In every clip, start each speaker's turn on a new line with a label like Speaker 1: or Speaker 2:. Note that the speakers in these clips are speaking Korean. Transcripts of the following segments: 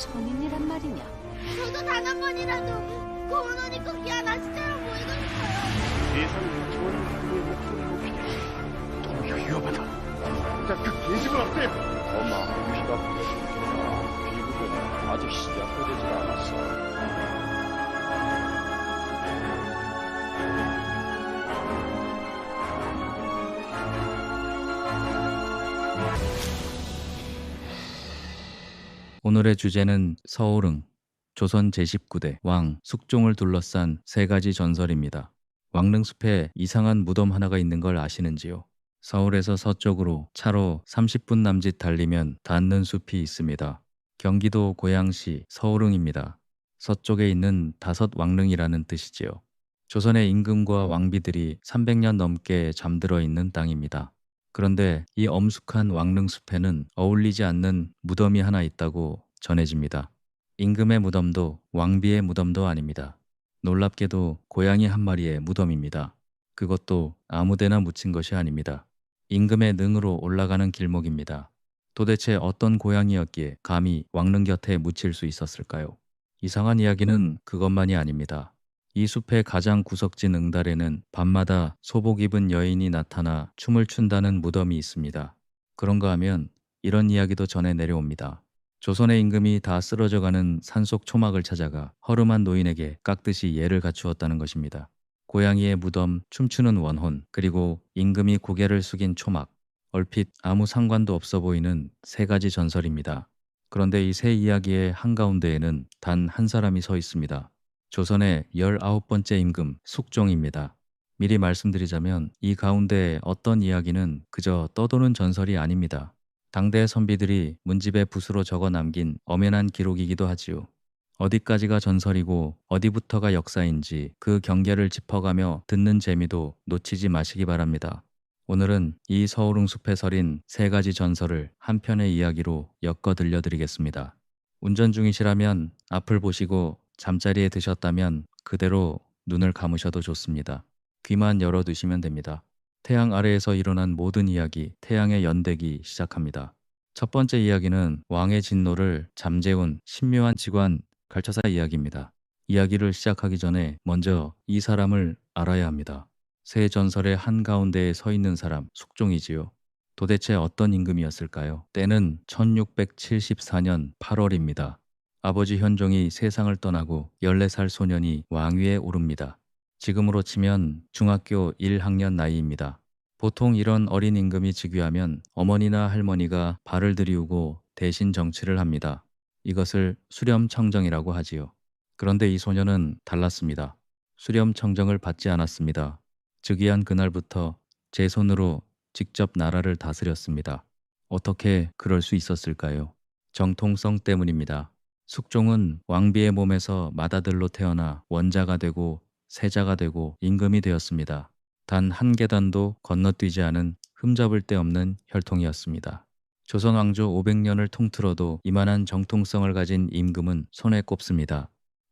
Speaker 1: 천인이란 말이냐?
Speaker 2: 저도 단 한 번이라도 고운 옷 입고 귀한 아저씨처럼 보이고 싶어요.
Speaker 3: 세상 좋은 사람의 목소리로 피해 동기가 위험하다. 자, 그 계집을 어때?
Speaker 4: 엄마, 피가 부러졌다. 비구는 아직 시작도 되질 않았어.
Speaker 5: 오늘의 주제는 서울흥, 조선 제19대 왕 숙종을 둘러싼 세 가지 전설입니다. 왕릉숲에 이상한 무덤 하나가 있는 걸 아시는지요? 서울에서 서쪽으로 차로 30분 남짓 달리면 닿는 숲이 있습니다. 경기도 고양시 서울흥입니다. 서쪽에 있는 다섯 왕릉이라는 뜻이지요. 조선의 임금과 왕비들이 300년 넘게 잠들어 있는 땅입니다. 그런데 이 엄숙한 왕릉숲에는 어울리지 않는 무덤이 하나 있다고 전해집니다. 임금의 무덤도 왕비의 무덤도 아닙니다. 놀랍게도 고양이 한 마리의 무덤입니다. 그것도 아무데나 묻힌 것이 아닙니다. 임금의 능으로 올라가는 길목입니다. 도대체 어떤 고양이였기에 감히 왕릉 곁에 묻힐 수 있었을까요? 이상한 이야기는 그것만이 아닙니다. 이 숲의 가장 구석진 응달에는 밤마다 소복 입은 여인이 나타나 춤을 춘다는 무덤이 있습니다. 그런가 하면 이런 이야기도 전해 내려옵니다. 조선의 임금이 다 쓰러져가는 산속 초막을 찾아가 허름한 노인에게 깍듯이 예를 갖추었다는 것입니다. 고양이의 무덤, 춤추는 원혼, 그리고 임금이 고개를 숙인 초막. 얼핏 아무 상관도 없어 보이는 세 가지 전설입니다. 그런데 이 세 이야기의 한가운데에는 단 한 사람이 서 있습니다. 조선의 19번째 임금 숙종입니다. 미리 말씀드리자면 이 가운데 어떤 이야기는 그저 떠도는 전설이 아닙니다. 당대 선비들이 문집에 붓으로 적어 남긴 엄연한 기록이기도 하지요. 어디까지가 전설이고 어디부터가 역사인지 그 경계를 짚어가며 듣는 재미도 놓치지 마시기 바랍니다. 오늘은 이 서울흥 숲에 서린 세 가지 전설을 한 편의 이야기로 엮어 들려드리겠습니다. 운전 중이시라면 앞을 보시고 잠자리에 드셨다면 그대로 눈을 감으셔도 좋습니다. 귀만 열어두시면 됩니다. 태양 아래에서 일어난 모든 이야기, 태양의 연대기 시작합니다. 첫 번째 이야기는 왕의 진노를 잠재운 신묘한 직관 갈처사 이야기입니다. 이야기를 시작하기 전에 먼저 이 사람을 알아야 합니다. 세 전설의 한가운데에 서 있는 사람, 숙종이지요. 도대체 어떤 임금이었을까요? 때는 1674년 8월입니다. 아버지 현종이 세상을 떠나고 14살 소년이 왕위에 오릅니다. 지금으로 치면 중학교 1학년 나이입니다. 보통 이런 어린 임금이 즉위하면 어머니나 할머니가 발을 들이우고 대신 정치를 합니다. 이것을 수렴청정이라고 하지요. 그런데 이 소년은 달랐습니다. 수렴청정을 받지 않았습니다. 즉위한 그날부터 제 손으로 직접 나라를 다스렸습니다. 어떻게 그럴 수 있었을까요? 정통성 때문입니다. 숙종은 왕비의 몸에서 맏아들로 태어나 원자가 되고 세자가 되고 임금이 되었습니다. 단 한 계단도 건너뛰지 않은 흠잡을 데 없는 혈통이었습니다. 조선 왕조 500년을 통틀어도 이만한 정통성을 가진 임금은 손에 꼽습니다.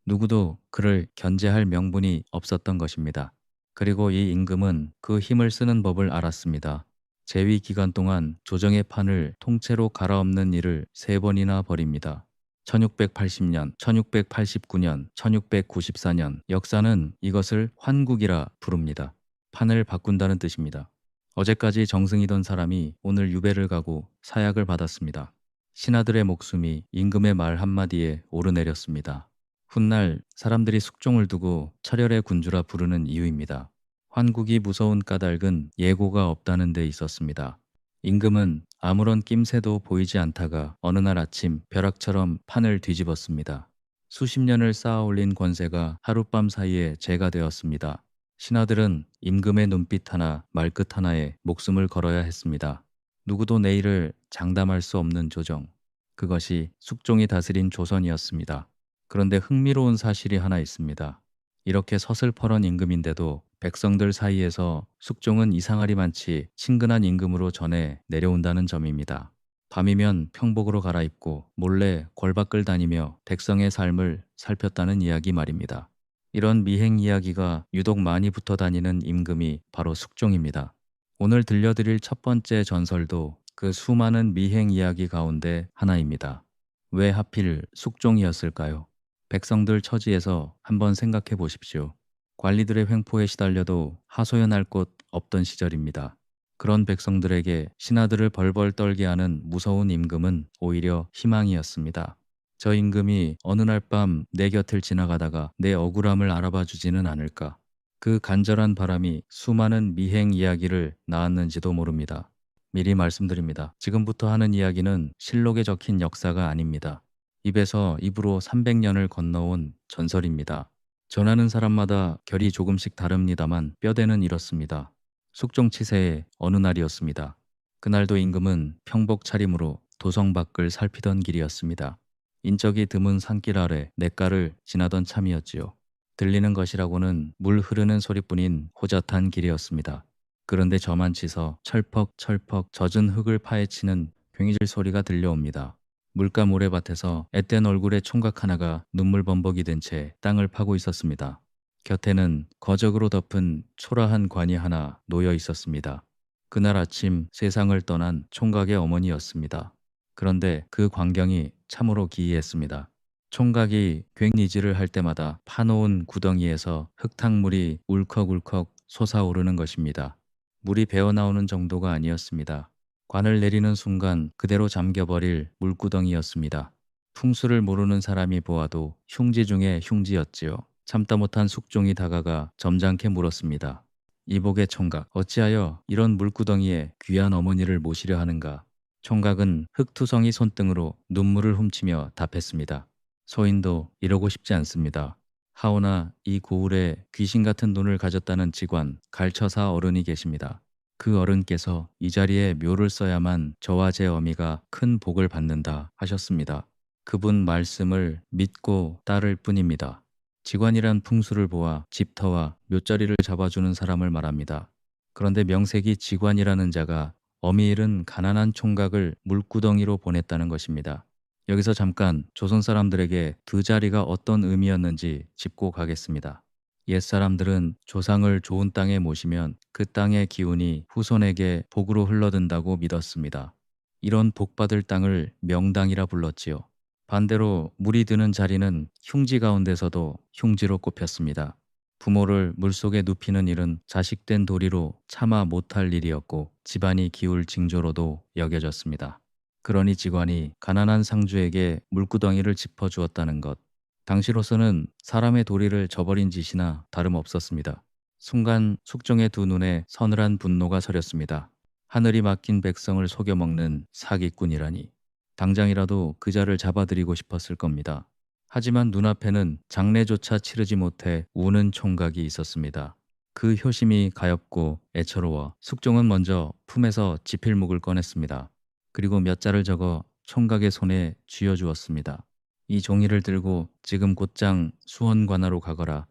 Speaker 5: 누구도 그를 견제할 명분이 없었던 것입니다. 그리고 이 임금은 그 힘을 쓰는 법을 알았습니다. 재위 기간 동안 조정의 판을 통째로 갈아엎는 일을 3번이나 벌입니다. 1680년, 1689년, 1694년 역사는 이것을 환국이라 부릅니다. 판을 바꾼다는 뜻입니다. 어제까지 정승이던 사람이 오늘 유배를 가고 사약을 받았습니다. 신하들의 목숨이 임금의 말 한마디에 오르내렸습니다. 훗날 사람들이 숙종을 두고 철혈의 군주라 부르는 이유입니다. 환국이 무서운 까닭은 예고가 없다는 데 있었습니다. 임금은 아무런 낌새도 보이지 않다가 어느 날 아침 벼락처럼 판을 뒤집었습니다. 수십 년을 쌓아올린 권세가 하룻밤 사이에 재가 되었습니다. 신하들은 임금의 눈빛 하나 말끝 하나에 목숨을 걸어야 했습니다. 누구도 내일을 장담할 수 없는 조정. 그것이 숙종이 다스린 조선이었습니다. 그런데 흥미로운 사실이 하나 있습니다. 이렇게 서슬퍼런 임금인데도 백성들 사이에서 숙종은 이상하리만치 친근한 임금으로 전해 내려온다는 점입니다. 밤이면 평복으로 갈아입고 몰래 골밖을 다니며 백성의 삶을 살폈다는 이야기 말입니다. 이런 미행 이야기가 유독 많이 붙어 다니는 임금이 바로 숙종입니다. 오늘 들려드릴 첫 번째 전설도 그 수많은 미행 이야기 가운데 하나입니다. 왜 하필 숙종이었을까요? 백성들 처지에서 한번 생각해 보십시오. 관리들의 횡포에 시달려도 하소연할 곳 없던 시절입니다. 그런 백성들에게 신하들을 벌벌 떨게 하는 무서운 임금은 오히려 희망이었습니다. 저 임금이 어느 날 밤 내 곁을 지나가다가 내 억울함을 알아봐 주지는 않을까. 그 간절한 바람이 수많은 미행 이야기를 낳았는지도 모릅니다. 미리 말씀드립니다. 지금부터 하는 이야기는 실록에 적힌 역사가 아닙니다. 입에서 입으로 300년을 건너온 전설입니다. 전하는 사람마다 결이 조금씩 다릅니다만 뼈대는 이렇습니다. 숙종치세의 어느 날이었습니다. 그날도 임금은 평복 차림으로 도성 밖을 살피던 길이었습니다. 인적이 드문 산길 아래 냇가를 지나던 참이었지요. 들리는 것이라고는 물 흐르는 소리뿐인 호젓한 길이었습니다. 그런데 저만치서 철퍽철퍽 젖은 흙을 파헤치는 굉이질 소리가 들려옵니다. 물가 모래밭에서 앳된 얼굴의 총각 하나가 눈물 범벅이 된 채 땅을 파고 있었습니다. 곁에는 거적으로 덮은 초라한 관이 하나 놓여 있었습니다. 그날 아침 세상을 떠난 총각의 어머니였습니다. 그런데 그 광경이 참으로 기이했습니다. 총각이 괭이질을 할 때마다 파놓은 구덩이에서 흙탕물이 울컥울컥 솟아오르는 것입니다. 물이 배어나오는 정도가 아니었습니다. 관을 내리는 순간 그대로 잠겨버릴 물구덩이였습니다. 풍수를 모르는 사람이 보아도 흉지 중에 흉지였지요. 참다 못한 숙종이 다가가 점잖게 물었습니다. 이복의 총각, 어찌하여 이런 물구덩이에 귀한 어머니를 모시려 하는가? 총각은 흙투성이 손등으로 눈물을 훔치며 답했습니다. 소인도 이러고 싶지 않습니다. 하오나 이 고을에 귀신 같은 눈을 가졌다는 직관, 갈처사 어른이 계십니다. 그 어른께서 이 자리에 묘를 써야만 저와 제 어미가 큰 복을 받는다 하셨습니다. 그분 말씀을 믿고 따를 뿐입니다. 직관이란 풍수를 보아 집터와 묘자리를 잡아주는 사람을 말합니다. 그런데 명색이 직관이라는 자가 어미 잃은 가난한 총각을 물구덩이로 보냈다는 것입니다. 여기서 잠깐 조선 사람들에게 그 자리가 어떤 의미였는지 짚고 가겠습니다. 옛사람들은 조상을 좋은 땅에 모시면 그 땅의 기운이 후손에게 복으로 흘러든다고 믿었습니다. 이런 복받을 땅을 명당이라 불렀지요. 반대로 물이 드는 자리는 흉지 가운데서도 흉지로 꼽혔습니다. 부모를 물속에 눕히는 일은 자식된 도리로 차마 못할 일이었고 집안이 기울 징조로도 여겨졌습니다. 그러니 직관이 가난한 상주에게 물구덩이를 짚어주었다는 것. 당시로서는 사람의 도리를 저버린 짓이나 다름없었습니다. 순간 숙종의 두 눈에 서늘한 분노가 서렸습니다. 하늘이 맡긴 백성을 속여먹는 사기꾼이라니. 당장이라도 그자를 잡아들이고 싶었을 겁니다. 하지만 눈앞에는 장례조차 치르지 못해 우는 총각이 있었습니다. 그 효심이 가엾고 애처로워 숙종은 먼저 품에서 지필묵을 꺼냈습니다. 그리고 몇 자를 적어 총각의 손에 쥐어주었습니다. 이 종이를 들고 지금 곧장 수원관하로 가거라.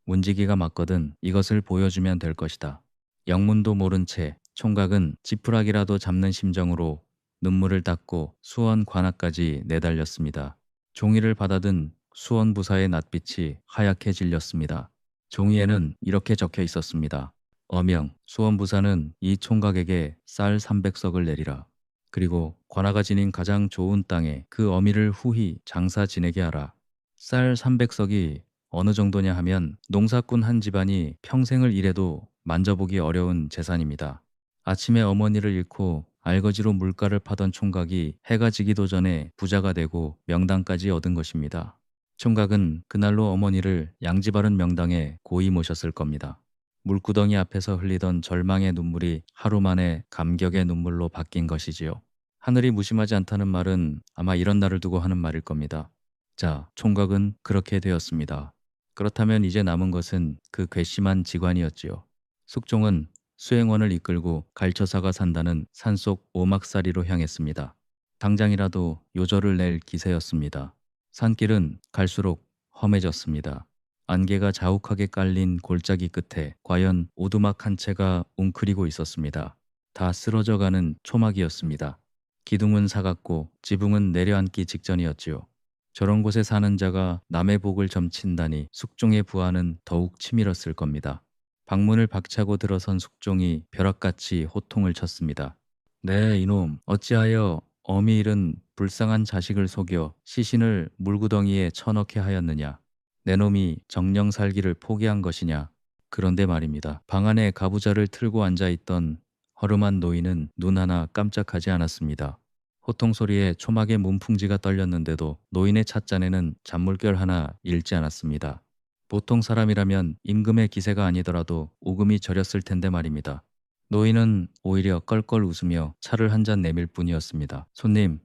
Speaker 5: 문지기가 맞거든 이것을 보여주면 될 것이다. 영문도 모른 채 총각은 지푸라기라도 잡는 심정으로 눈물을 닦고 수원 관악까지 내달렸습니다. 종이를 받아든 수원 부사의 낯빛이 하얗게 질렸습니다. 종이에는 이렇게 적혀 있었습니다. 어명, 수원 부사는 이 총각에게 쌀 300석을 내리라. 그리고 관아가 지닌 가장 좋은 땅에 그 어미를 후히 장사 지내게 하라. 쌀 300석이 어느 정도냐 하면 농사꾼 한 집안이 평생을 일해도 만져보기 어려운 재산입니다. 아침에 어머니를 잃고 알거지로 물가를 파던 총각이 해가 지기도 전에 부자가 되고 명당까지 얻은 것입니다. 총각은 그날로 어머니를 양지 바른 명당에 고이 모셨을 겁니다. 물구덩이 앞에서 흘리던 절망의 눈물이 하루 만에 감격의 눈물로 바뀐 것이지요. 하늘이 무심하지 않다는 말은 아마 이런 날을 두고 하는 말일 겁니다. 자, 총각은 그렇게 되었습니다. 그렇다면 이제 남은 것은 그 괘씸한 직관이었지요. 숙종은 수행원을 이끌고 갈처사가 산다는 산속 오막사리로 향했습니다. 당장이라도 요절을 낼 기세였습니다. 산길은 갈수록 험해졌습니다. 안개가 자욱하게 깔린 골짜기 끝에 과연 오두막 한 채가 웅크리고 있었습니다. 다 쓰러져가는 초막이었습니다. 기둥은 사갔고 지붕은 내려앉기 직전이었지요. 저런 곳에 사는 자가 남의 복을 점친다니 숙종의 부하는 더욱 치밀었을 겁니다. 방문을 박차고 들어선 숙종이 벼락같이 호통을 쳤습니다. 네, 이놈, 어찌하여 어미 일은 불쌍한 자식을 속여 시신을 물구덩이에 쳐넣게 하였느냐? 내 놈이 정령 살기를 포기한 것이냐? 그런데 말입니다. 방 안에 가부좌를 틀고 앉아있던 허름한 노인은 눈 하나 깜짝하지 않았습니다. 호통 소리에 초막의 문풍지가 떨렸는데도 노인의 찻잔에는 잔물결 하나 잃지 않았습니다. 보통 사람이라면 임금의 기세가 아니더라도 오금이 저렸을 텐데 말입니다. 노인은 오히려 껄껄 웃으며 차를 한 잔 내밀 뿐이었습니다. 손님,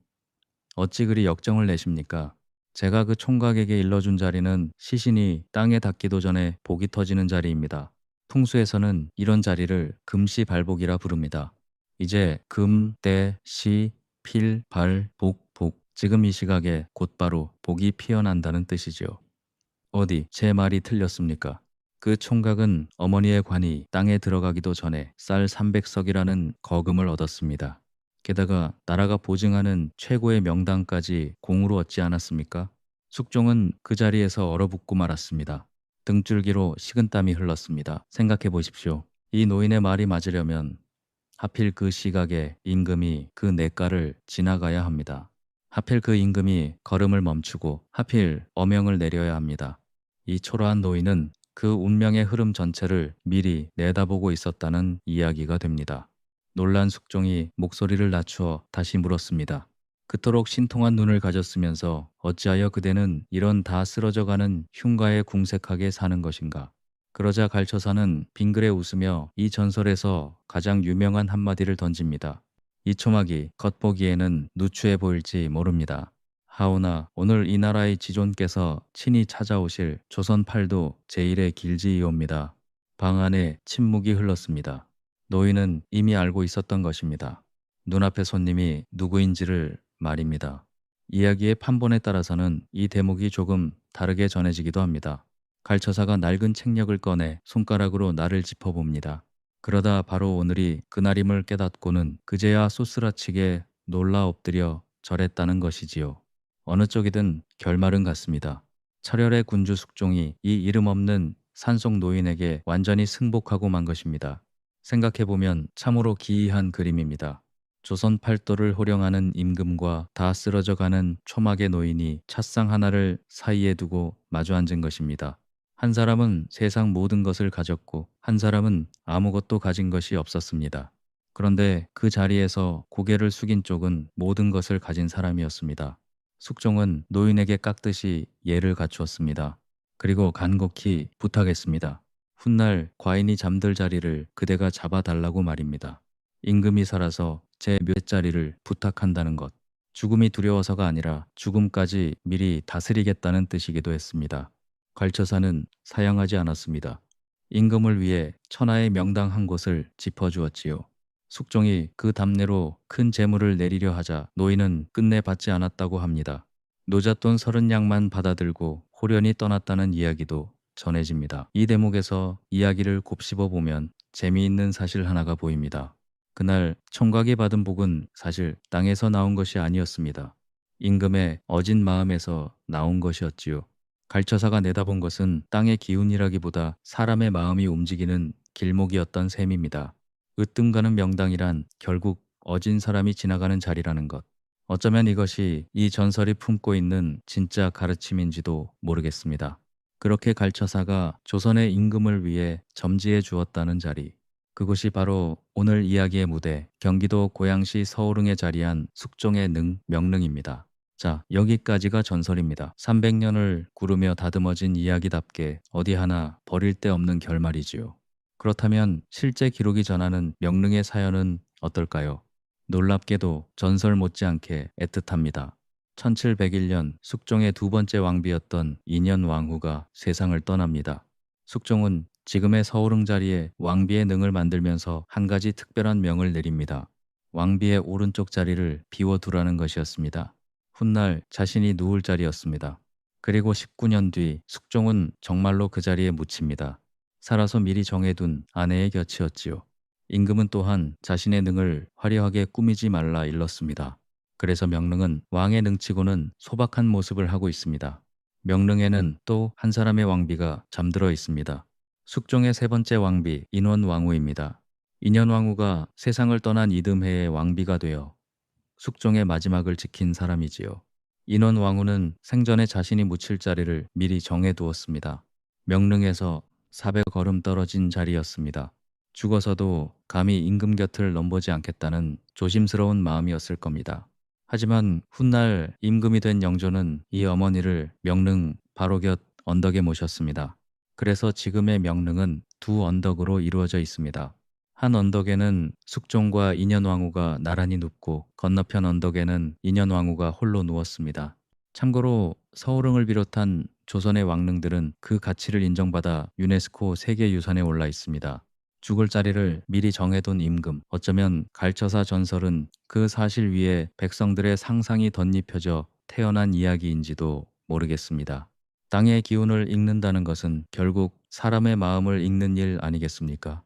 Speaker 5: 어찌 그리 역정을 내십니까? 제가 그 총각에게 일러준 자리는 시신이 땅에 닿기도 전에 복이 터지는 자리입니다. 풍수에서는 이런 자리를 금시발복이라 부릅니다. 이제 금, 때, 시, 필, 발, 복, 지금 이 시각에 곧바로 복이 피어난다는 뜻이지요. 어디 제 말이 틀렸습니까? 그 총각은 어머니의 관이 땅에 들어가기도 전에 쌀 300석이라는 거금을 얻었습니다. 게다가 나라가 보증하는 최고의 명당까지 공으로 얻지 않았습니까? 숙종은 그 자리에서 얼어붙고 말았습니다. 등줄기로 식은땀이 흘렀습니다. 생각해 보십시오. 이 노인의 말이 맞으려면 하필 그 시각에 임금이 그 냇가를 지나가야 합니다. 하필 그 임금이 걸음을 멈추고 하필 어명을 내려야 합니다. 이 초라한 노인은 그 운명의 흐름 전체를 미리 내다보고 있었다는 이야기가 됩니다. 놀란 숙종이 목소리를 낮추어 다시 물었습니다. 그토록 신통한 눈을 가졌으면서 어찌하여 그대는 이런 다 쓰러져가는 흉가에 궁색하게 사는 것인가? 그러자 갈처사는 빙그레 웃으며 이 전설에서 가장 유명한 한마디를 던집니다. 이 초막이 겉보기에는 누추해 보일지 모릅니다. 하오나 오늘 이 나라의 지존께서 친히 찾아오실 조선 팔도 제1의 길지이옵니다. 방 안에 침묵이 흘렀습니다. 노인은 이미 알고 있었던 것입니다. 눈앞의 손님이 누구인지를 말입니다. 이야기의 판본에 따라서는 이 대목이 조금 다르게 전해지기도 합니다. 갈처사가 낡은 책력을 꺼내 손가락으로 날을 짚어봅니다. 그러다 바로 오늘이 그날임을 깨닫고는 그제야 쏘스라치게 놀라 엎드려 절했다는 것이지요. 어느 쪽이든 결말은 같습니다. 철혈의 군주 숙종이 이 이름 없는 산속 노인에게 완전히 승복하고 만 것입니다. 생각해보면 참으로 기이한 그림입니다. 조선 팔도를 호령하는 임금과 다 쓰러져가는 초막의 노인이 찻상 하나를 사이에 두고 마주 앉은 것입니다. 한 사람은 세상 모든 것을 가졌고 한 사람은 아무것도 가진 것이 없었습니다. 그런데 그 자리에서 고개를 숙인 쪽은 모든 것을 가진 사람이었습니다. 숙종은 노인에게 깍듯이 예를 갖추었습니다. 그리고 간곡히 부탁했습니다. 훗날 과인이 잠들 자리를 그대가 잡아달라고 말입니다. 임금이 살아서 제 묘자리를 부탁한다는 것. 죽음이 두려워서가 아니라 죽음까지 미리 다스리겠다는 뜻이기도 했습니다. 갈처사는 사양하지 않았습니다. 임금을 위해 천하의 명당 한 곳을 짚어주었지요. 숙종이 그 답례로 큰 재물을 내리려 하자 노인은 끝내 받지 않았다고 합니다. 노잣돈 30냥만 받아들고 호련히 떠났다는 이야기도 전해집니다. 이 대목에서 이야기를 곱씹어 보면 재미있는 사실 하나가 보입니다. 그날 총각이 받은 복은 사실 땅에서 나온 것이 아니었습니다. 임금의 어진 마음에서 나온 것이었지요. 갈처사가 내다본 것은 땅의 기운이라기보다 사람의 마음이 움직이는 길목이었던 셈입니다. 으뜸 가는 명당이란 결국 어진 사람이 지나가는 자리라는 것. 어쩌면 이것이 이 전설이 품고 있는 진짜 가르침인지도 모르겠습니다. 그렇게 갈처사가 조선의 임금을 위해 점지해 주었다는 자리. 그곳이 바로 오늘 이야기의 무대, 경기도 고양시 서울흥에 자리한 숙종의 능, 명릉입니다. 자, 여기까지가 전설입니다. 300년을 구르며 다듬어진 이야기답게 어디 하나 버릴 데 없는 결말이지요. 그렇다면 실제 기록이 전하는 명릉의 사연은 어떨까요? 놀랍게도 전설 못지않게 애틋합니다. 1701년 숙종의 두 번째 왕비였던 인현왕후가 세상을 떠납니다. 숙종은 지금의 서울흥 자리에 왕비의 능을 만들면서 한 가지 특별한 명을 내립니다. 왕비의 오른쪽 자리를 비워두라는 것이었습니다. 훗날 자신이 누울 자리였습니다. 그리고 19년 뒤 숙종은 정말로 그 자리에 묻힙니다. 살아서 미리 정해둔 아내의 곁이었지요. 임금은 또한 자신의 능을 화려하게 꾸미지 말라 일렀습니다. 그래서 명릉은 왕의 능치고는 소박한 모습을 하고 있습니다. 명릉에는 또 한 사람의 왕비가 잠들어 있습니다. 숙종의 세 번째 왕비 인원왕후입니다. 인현왕후가 세상을 떠난 이듬해의 왕비가 되어 숙종의 마지막을 지킨 사람이지요. 인원 왕후는 생전에 자신이 묻힐 자리를 미리 정해두었습니다. 명릉에서 400걸음 떨어진 자리였습니다. 죽어서도 감히 임금 곁을 넘보지 않겠다는 조심스러운 마음이었을 겁니다. 하지만 훗날 임금이 된 영조는 이 어머니를 명릉 바로 곁 언덕에 모셨습니다. 그래서 지금의 명릉은 두 언덕으로 이루어져 있습니다. 한 언덕에는 숙종과 인현왕후가 나란히 눕고 건너편 언덕에는 인현왕후가 홀로 누웠습니다. 참고로 서울흥을 비롯한 조선의 왕릉들은 그 가치를 인정받아 유네스코 세계유산에 올라 있습니다. 죽을 자리를 미리 정해둔 임금, 어쩌면 갈처사 전설은 그 사실 위에 백성들의 상상이 덧입혀져 태어난 이야기인지도 모르겠습니다. 땅의 기운을 읽는다는 것은 결국 사람의 마음을 읽는 일 아니겠습니까?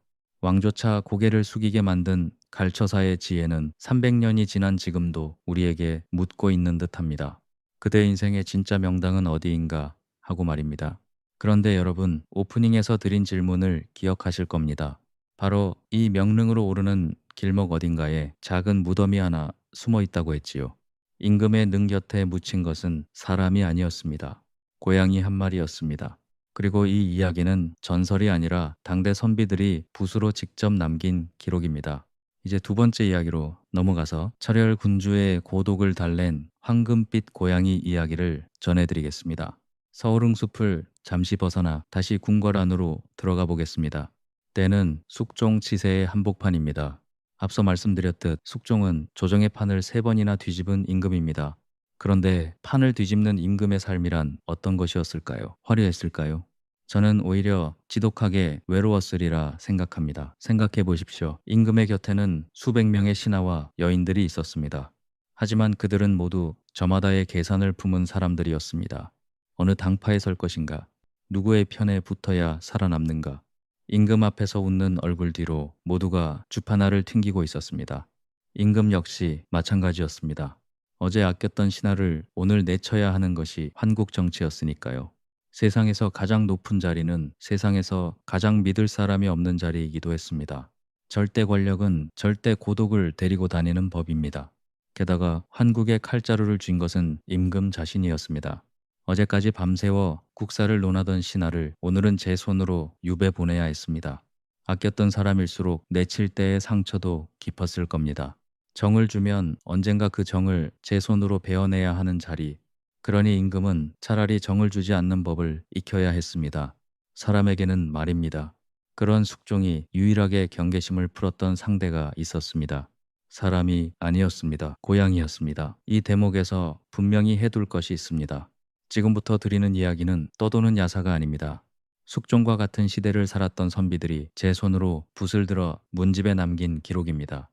Speaker 5: 왕조차 고개를 숙이게 만든 갈처사의 지혜는 300년이 지난 지금도 우리에게 묻고 있는 듯합니다. 그대 인생의 진짜 명당은 어디인가 하고 말입니다. 그런데 여러분, 오프닝에서 드린 질문을 기억하실 겁니다. 바로 이 명릉으로 오르는 길목 어딘가에 작은 무덤이 하나 숨어 있다고 했지요. 임금의 능 곁에 묻힌 것은 사람이 아니었습니다. 고양이 한 마리였습니다. 그리고 이 이야기는 전설이 아니라 당대 선비들이 붓으로 직접 남긴 기록입니다. 이제 두 번째 이야기로 넘어가서 철혈 군주의 고독을 달랜 황금빛 고양이 이야기를 전해드리겠습니다. 서울흥 숲을 잠시 벗어나 다시 궁궐 안으로 들어가 보겠습니다. 때는 숙종 치세의 한복판입니다. 앞서 말씀드렸듯 숙종은 조정의 판을 3번이나 뒤집은 임금입니다. 그런데 판을 뒤집는 임금의 삶이란 어떤 것이었을까요? 화려했을까요? 저는 오히려 지독하게 외로웠으리라 생각합니다. 생각해 보십시오. 임금의 곁에는 수백 명의 신하와 여인들이 있었습니다. 하지만 그들은 모두 저마다의 계산을 품은 사람들이었습니다. 어느 당파에 설 것인가? 누구의 편에 붙어야 살아남는가? 임금 앞에서 웃는 얼굴 뒤로 모두가 주파나를 튕기고 있었습니다. 임금 역시 마찬가지였습니다. 어제 아꼈던 신하를 오늘 내쳐야 하는 것이 한국 정치였으니까요. 세상에서 가장 높은 자리는 세상에서 가장 믿을 사람이 없는 자리이기도 했습니다. 절대 권력은 절대 고독을 데리고 다니는 법입니다. 게다가 한국에 칼자루를 쥔 것은 임금 자신이었습니다. 어제까지 밤새워 국사를 논하던 신하를 오늘은 제 손으로 유배 보내야 했습니다. 아꼈던 사람일수록 내칠 때의 상처도 깊었을 겁니다. 정을 주면 언젠가 그 정을 제 손으로 베어내야 하는 자리. 그러니 임금은 차라리 정을 주지 않는 법을 익혀야 했습니다. 사람에게는 말입니다. 그런 숙종이 유일하게 경계심을 풀었던 상대가 있었습니다. 사람이 아니었습니다. 고양이였습니다. 이 대목에서 분명히 해둘 것이 있습니다. 지금부터 드리는 이야기는 떠도는 야사가 아닙니다. 숙종과 같은 시대를 살았던 선비들이 제 손으로 붓을 들어 문집에 남긴 기록입니다.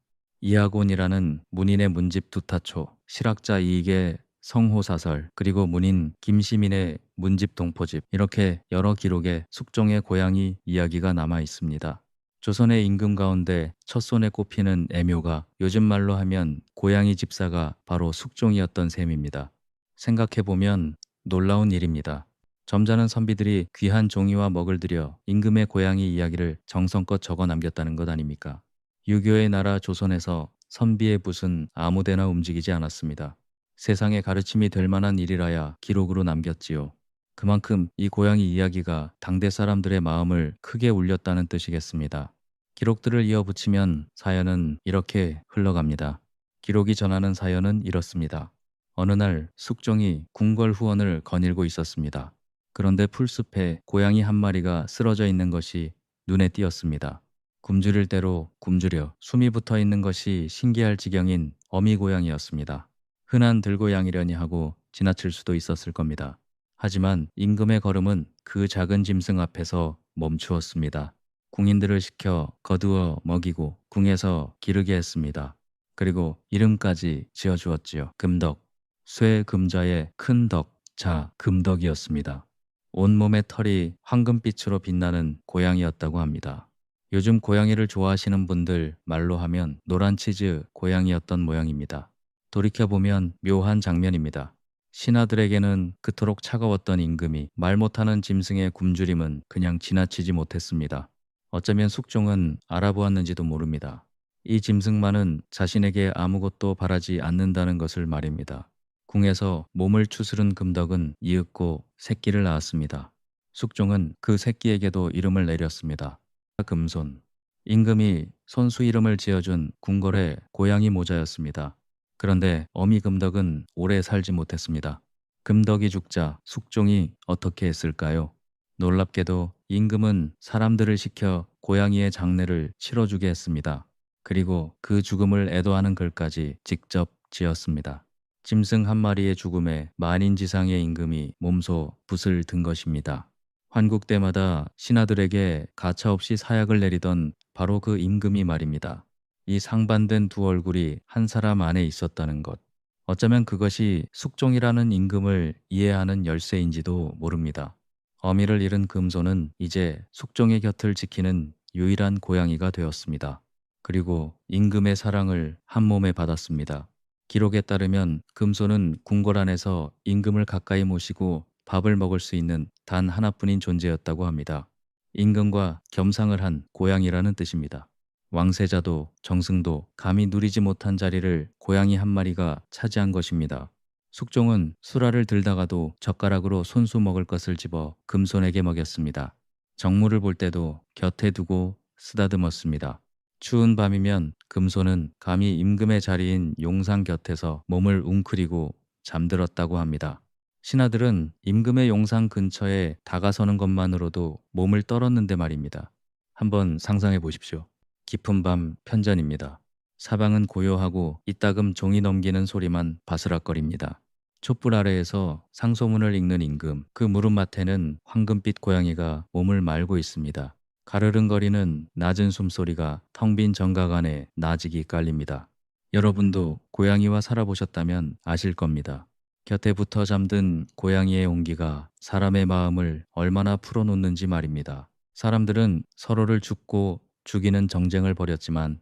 Speaker 5: 이하곤이라는 문인의 문집 두타초, 실학자 이익의 성호사설, 그리고 문인 김시민의 문집 동포집, 이렇게 여러 기록에 숙종의 고양이 이야기가 남아 있습니다. 조선의 임금 가운데 첫손에 꼽히는 애묘가 요즘 말로 하면 고양이 집사가 바로 숙종이었던 셈입니다. 생각해보면 놀라운 일입니다. 점잖은 선비들이 귀한 종이와 먹을 들여 임금의 고양이 이야기를 정성껏 적어 남겼다는 것 아닙니까? 유교의 나라 조선에서 선비의 붓은 아무데나 움직이지 않았습니다. 세상에 가르침이 될 만한 일이라야 기록으로 남겼지요. 그만큼 이 고양이 이야기가 당대 사람들의 마음을 크게 울렸다는 뜻이겠습니다. 기록들을 이어붙이면 사연은 이렇게 흘러갑니다. 기록이 전하는 사연은 이렇습니다. 어느 날 숙종이 궁궐 후원을 거닐고 있었습니다. 그런데 풀숲에 고양이 한 마리가 쓰러져 있는 것이 눈에 띄었습니다. 굶주릴 대로 굶주려 숨이 붙어 있는 것이 신기할 지경인 어미 고양이였습니다. 흔한 들고양이려니 하고 지나칠 수도 있었을 겁니다. 하지만 임금의 걸음은 그 작은 짐승 앞에서 멈추었습니다. 궁인들을 시켜 거두어 먹이고 궁에서 기르게 했습니다. 그리고 이름까지 지어주었지요. 금덕. 쇠 금자의 큰 덕, 자 금덕이었습니다. 온몸의 털이 황금빛으로 빛나는 고양이였다고 합니다. 요즘 고양이를 좋아하시는 분들 말로 하면 노란 치즈 고양이였던 모양입니다. 돌이켜보면 묘한 장면입니다. 신하들에게는 그토록 차가웠던 임금이 말 못하는 짐승의 굶주림은 그냥 지나치지 못했습니다. 어쩌면 숙종은 알아보았는지도 모릅니다. 이 짐승만은 자신에게 아무것도 바라지 않는다는 것을 말입니다. 궁에서 몸을 추스른 금덕은 이윽고 새끼를 낳았습니다. 숙종은 그 새끼에게도 이름을 내렸습니다. 금손. 임금이 손수 이름을 지어준 궁궐의 고양이 모자였습니다. 그런데 어미 금덕은 오래 살지 못했습니다. 금덕이 죽자 숙종이 어떻게 했을까요? 놀랍게도 임금은 사람들을 시켜 고양이의 장례를 치러주게 했습니다. 그리고 그 죽음을 애도하는 글까지 직접 지었습니다. 짐승 한 마리의 죽음에 만인지상의 임금이 몸소 붓을 든 것입니다. 환국 때마다 신하들에게 가차없이 사약을 내리던 바로 그 임금이 말입니다. 이 상반된 두 얼굴이 한 사람 안에 있었다는 것. 어쩌면 그것이 숙종이라는 임금을 이해하는 열쇠인지도 모릅니다. 어미를 잃은 금손은 이제 숙종의 곁을 지키는 유일한 고양이가 되었습니다. 그리고 임금의 사랑을 한 몸에 받았습니다. 기록에 따르면 금손은 궁궐 안에서 임금을 가까이 모시고 밥을 먹을 수 있는 단 하나뿐인 존재였다고 합니다. 임금과 겸상을 한 고양이라는 뜻입니다. 왕세자도 정승도 감히 누리지 못한 자리를 고양이 한 마리가 차지한 것입니다. 숙종은 수라를 들다가도 젓가락으로 손수 먹을 것을 집어 금손에게 먹였습니다. 정무를 볼 때도 곁에 두고 쓰다듬었습니다. 추운 밤이면 금손은 감히 임금의 자리인 용상 곁에서 몸을 웅크리고 잠들었다고 합니다. 신하들은 임금의 용상 근처에 다가서는 것만으로도 몸을 떨었는데 말입니다. 한번 상상해 보십시오. 깊은 밤 편전입니다. 사방은 고요하고 이따금 종이 넘기는 소리만 바스락거립니다. 촛불 아래에서 상소문을 읽는 임금, 그 무릎맡에는 황금빛 고양이가 몸을 말고 있습니다. 가르릉거리는 낮은 숨소리가 텅 빈 정각 안에 나직이 깔립니다. 여러분도 고양이와 살아보셨다면 아실 겁니다. 곁에 붙어 잠든 고양이의 온기가 사람의 마음을 얼마나 풀어놓는지 말입니다. 사람들은 서로를 죽고 죽이는 정쟁을 벌였지만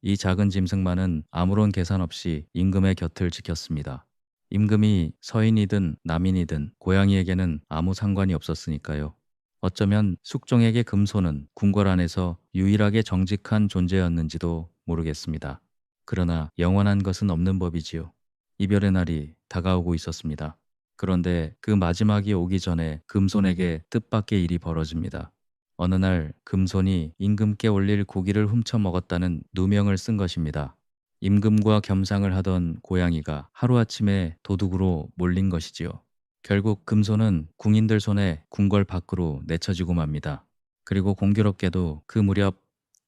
Speaker 5: 이 작은 짐승만은 아무런 계산 없이 임금의 곁을 지켰습니다. 임금이 서인이든 남인이든 고양이에게는 아무 상관이 없었으니까요. 어쩌면 숙종에게 금손은 궁궐 안에서 유일하게 정직한 존재였는지도 모르겠습니다. 그러나 영원한 것은 없는 법이지요. 이별의 날이 다가오고 있었습니다. 그런데 그 마지막이 오기 전에 금손에게 뜻밖의 일이 벌어집니다. 어느 날 금손이 임금께 올릴 고기를 훔쳐 먹었다는 누명을 쓴 것입니다. 임금과 겸상을 하던 고양이가 하루아침에 도둑으로 몰린 것이지요. 결국 금손은 궁인들 손에 궁궐 밖으로 내쳐지고 맙니다. 그리고 공교롭게도 그 무렵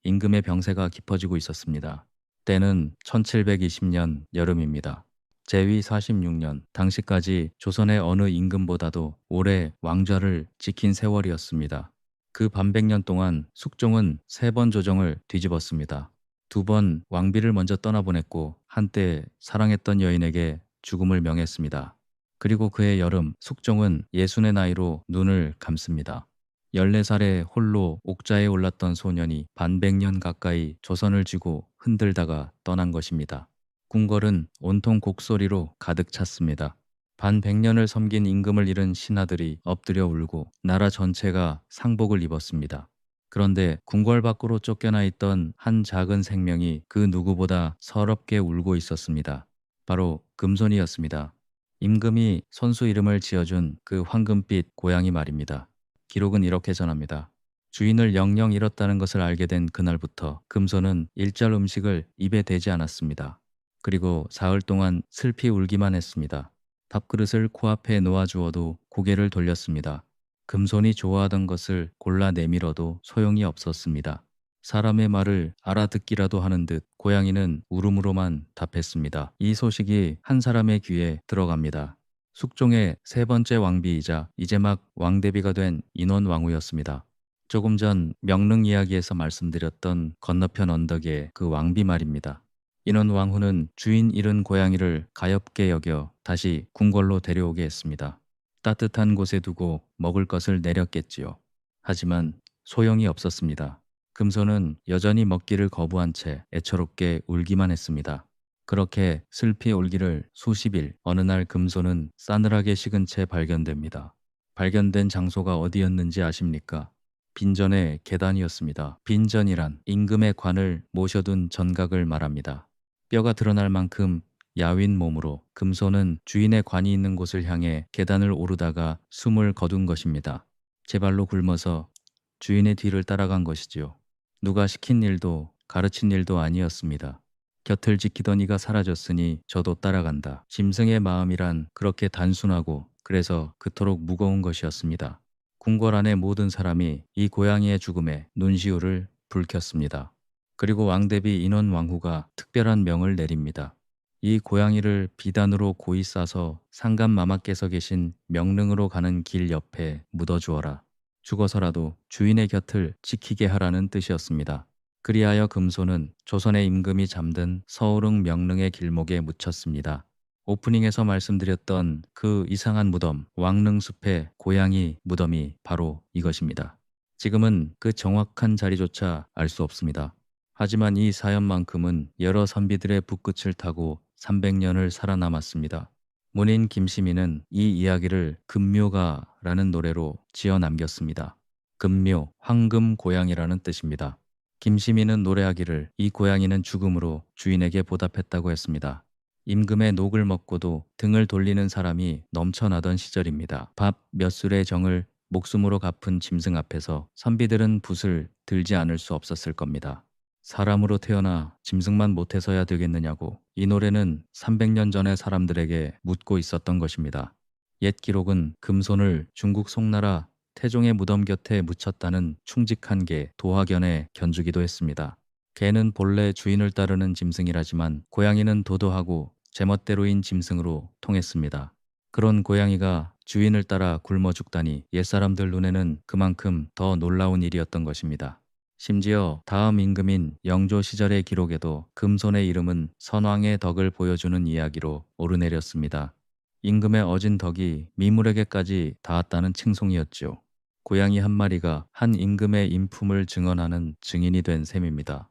Speaker 5: 임금의 병세가 깊어지고 있었습니다. 때는 1720년 여름입니다. 제위 46년, 당시까지 조선의 어느 임금보다도 오래 왕좌를 지킨 세월이었습니다. 그 반백년 동안 숙종은 3번 조정을 뒤집었습니다. 2번 왕비를 먼저 떠나보냈고 한때 사랑했던 여인에게 죽음을 명했습니다. 그리고 그해 여름 숙종은 60의 나이로 눈을 감습니다. 14살에 홀로 옥자에 올랐던 소년이 반백년 가까이 조선을 쥐고 흔들다가 떠난 것입니다. 궁궐은 온통 곡소리로 가득 찼습니다. 반백년을 섬긴 임금을 잃은 신하들이 엎드려 울고 나라 전체가 상복을 입었습니다. 그런데 궁궐 밖으로 쫓겨나 있던 한 작은 생명이 그 누구보다 서럽게 울고 있었습니다. 바로 금손이었습니다. 임금이 선수 이름을 지어준 그 황금빛 고양이 말입니다. 기록은 이렇게 전합니다. 주인을 영영 잃었다는 것을 알게 된 그날부터 금손은 일절 음식을 입에 대지 않았습니다. 그리고 사흘 동안 슬피 울기만 했습니다. 밥그릇을 코앞에 놓아주어도 고개를 돌렸습니다. 금손이 좋아하던 것을 골라 내밀어도 소용이 없었습니다. 사람의 말을 알아듣기라도 하는 듯 고양이는 울음으로만 답했습니다. 이 소식이 한 사람의 귀에 들어갑니다. 숙종의 3번째 왕비이자 이제 막 왕대비가 된 인원왕후였습니다. 조금 전 명릉 이야기에서 말씀드렸던 건너편 언덕의 그 왕비 말입니다. 인원왕후는 주인 잃은 고양이를 가엾게 여겨 다시 궁궐로 데려오게 했습니다. 따뜻한 곳에 두고 먹을 것을 내렸겠지요. 하지만 소용이 없었습니다. 금손은 여전히 먹기를 거부한 채 애처롭게 울기만 했습니다. 그렇게 슬피 울기를 수십일, 어느 날 금손은 싸늘하게 식은 채 발견됩니다. 발견된 장소가 어디였는지 아십니까? 빈전의 계단이었습니다. 빈전이란 임금의 관을 모셔둔 전각을 말합니다. 뼈가 드러날 만큼 야윈 몸으로 금손은 주인의 관이 있는 곳을 향해 계단을 오르다가 숨을 거둔 것입니다. 제 발로 굶어서 주인의 뒤를 따라간 것이지요. 누가 시킨 일도 가르친 일도 아니었습니다. 곁을 지키던 이가 사라졌으니 저도 따라간다. 짐승의 마음이란 그렇게 단순하고 그래서 그토록 무거운 것이었습니다. 궁궐 안의 모든 사람이 이 고양이의 죽음에 눈시울을 붉혔습니다. 그리고 왕대비 인원 왕후가 특별한 명을 내립니다. 이 고양이를 비단으로 고이 싸서 상간 마마께서 계신 명릉으로 가는 길 옆에 묻어주어라. 죽어서라도 주인의 곁을 지키게 하라는 뜻이었습니다. 그리하여 금손은 조선의 임금이 잠든 서울흥 명릉의 길목에 묻혔습니다. 오프닝에서 말씀드렸던 그 이상한 무덤, 왕릉숲의 고양이 무덤이 바로 이것입니다. 지금은 그 정확한 자리조차 알 수 없습니다. 하지만 이 사연만큼은 여러 선비들의 붓끝을 타고 300년을 살아남았습니다. 문인 김시민은 이 이야기를 금묘가라는 노래로 지어 남겼습니다. 금묘, 황금 고양이라는 뜻입니다. 김시민은 노래하기를 이 고양이는 죽음으로 주인에게 보답했다고 했습니다. 임금의 녹을 먹고도 등을 돌리는 사람이 넘쳐나던 시절입니다. 밥 몇 술의 정을 목숨으로 갚은 짐승 앞에서 선비들은 붓을 들지 않을 수 없었을 겁니다. 사람으로 태어나 짐승만 못해서야 되겠느냐고 이 노래는 300년 전의 사람들에게 묻고 있었던 것입니다. 옛 기록은 금손을 중국 송나라 태종의 무덤 곁에 묻혔다는 충직한 개 도화견에 견주기도 했습니다. 개는 본래 주인을 따르는 짐승이라지만 고양이는 도도하고 제멋대로인 짐승으로 통했습니다. 그런 고양이가 주인을 따라 굶어 죽다니 옛사람들 눈에는 그만큼 더 놀라운 일이었던 것입니다. 심지어 다음 임금인 영조 시절의 기록에도 금손의 이름은 선왕의 덕을 보여주는 이야기로 오르내렸습니다. 임금의 어진 덕이 미물에게까지 닿았다는 칭송이었죠. 고양이 한 마리가 한 임금의 인품을 증언하는 증인이 된 셈입니다.